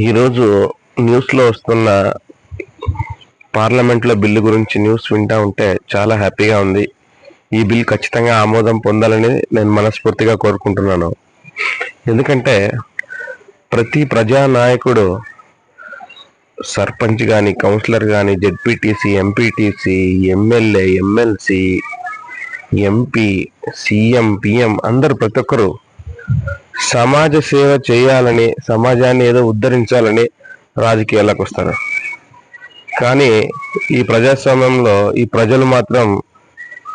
ఈరోజు న్యూస్లో వస్తున్న పార్లమెంట్లో బిల్లు గురించి న్యూస్ వింటా ఉంటే చాలా హ్యాపీగా ఉంది. ఈ బిల్ ఖచ్చితంగా ఆమోదం పొందాలని నేను మనస్ఫూర్తిగా కోరుకుంటున్నాను. ఎందుకంటే ప్రతి ప్రజానాయకుడు సర్పంచ్ కానీ, కౌన్సిలర్ కానీ, ZPTC, MPTC, MLA, MLC, MP, CM, PM అందరూ ప్రతి ఒక్కరు సమాజ సేవ చేయాలని, సమాజాన్ని ఏదో ఉద్ధరించాలని రాజకీయాలకు వస్తారు. కానీ ఈ ప్రజాస్వామ్యంలో ఈ ప్రజలు మాత్రం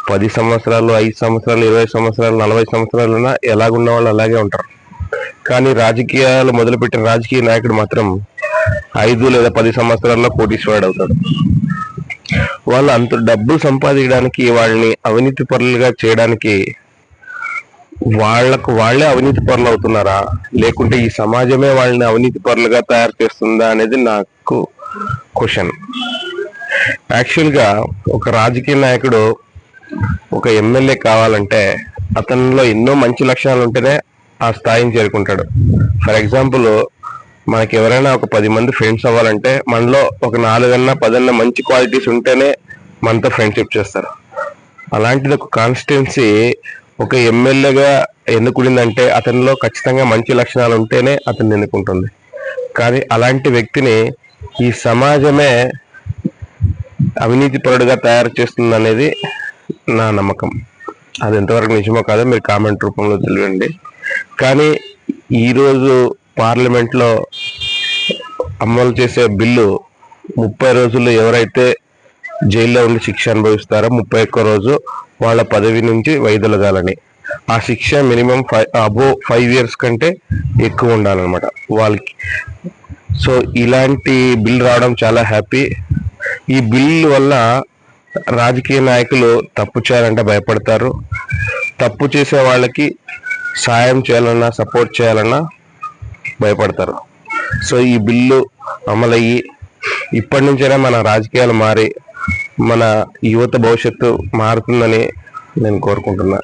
10 సంవత్సరాలు, 5 సంవత్సరాలు, 20 సంవత్సరాలు, 40 సంవత్సరాలున్నా ఎలాగున్న వాళ్ళు అలాగే ఉంటారు. కానీ రాజకీయాలు మొదలుపెట్టిన రాజకీయ నాయకుడు మాత్రం 5 లేదా 10 సంవత్సరాల్లో కోటీశ్వరుడు అవుతాడు. వాళ్ళు అంత డబ్బులు సంపాదించడానికి, వాళ్ళని అవినీతి పరులుగా చేయడానికి వాళ్లకు వాళ్లే అవినీతి పరులు అవుతున్నారా, లేకుంటే ఈ సమాజమే వాళ్ళని అవినీతి పరులుగా తయారు చేస్తుందా అనేది నాకు క్వశ్చన్. యాక్చువల్గా ఒక రాజకీయ నాయకుడు, ఒక ఎమ్మెల్యే కావాలంటే అతనిలో ఎన్నో మంచి లక్షణాలు ఉంటేనే ఆ స్థాయిని చేరుకుంటాడు. ఫర్ ఎగ్జాంపుల్, మనకి ఎవరైనా ఒక 10 మంది ఫ్రెండ్స్ అవ్వాలంటే మనలో ఒక 4 10 మంచి క్వాలిటీస్ ఉంటేనే మనతో ఫ్రెండ్షిప్ చేస్తారు. అలాంటిది ఒక కాన్స్టిట్యున్సీ ఒక ఎమ్మెల్యేగా ఎన్నుకుడిందంటే అతనిలో ఖచ్చితంగా మంచి లక్షణాలు ఉంటేనే అతన్ని ఎన్నుకుంటుంది. కానీ అలాంటి వ్యక్తిని ఈ సమాజమే అవినీతిపరుడుగా తయారు చేస్తుంది అనేది నా నమ్మకం. అది ఎంతవరకు నిజమో కాదో మీరు కామెంట్ రూపంలో తెలియండి. కానీ ఈరోజు పార్లమెంట్లో అమలు చేసే బిల్లు 30 రోజుల్లో ఎవరైతే జైల్లో ఉండి శిక్ష అనుభవిస్తారో 31వ రోజు వాళ్ళ పదవి నుంచి వైదొలగాలని. ఆ శిక్ష మినిమం 5 years కంటే ఎక్కువ ఉండాలన్నమాట వాళ్ళకి. సో ఇలాంటి బిల్ రావడం చాలా హ్యాపీ. ఈ బిల్ వల్ల రాజకీయ నాయకులు తప్పు చేయాలంటే భయపడతారు. తప్పు చేసే వాళ్ళకి సాయం చేయాలన్నా, సపోర్ట్ చేయాలన్నా భయపడతారు. సో ఈ బిల్లు అమలయ్యి ఇప్పటి నుంచైనా మన రాజకీయాలు మారి మన యువత భవిష్యత్తు మారుతుందని నేను కోరుకుంటున్నా.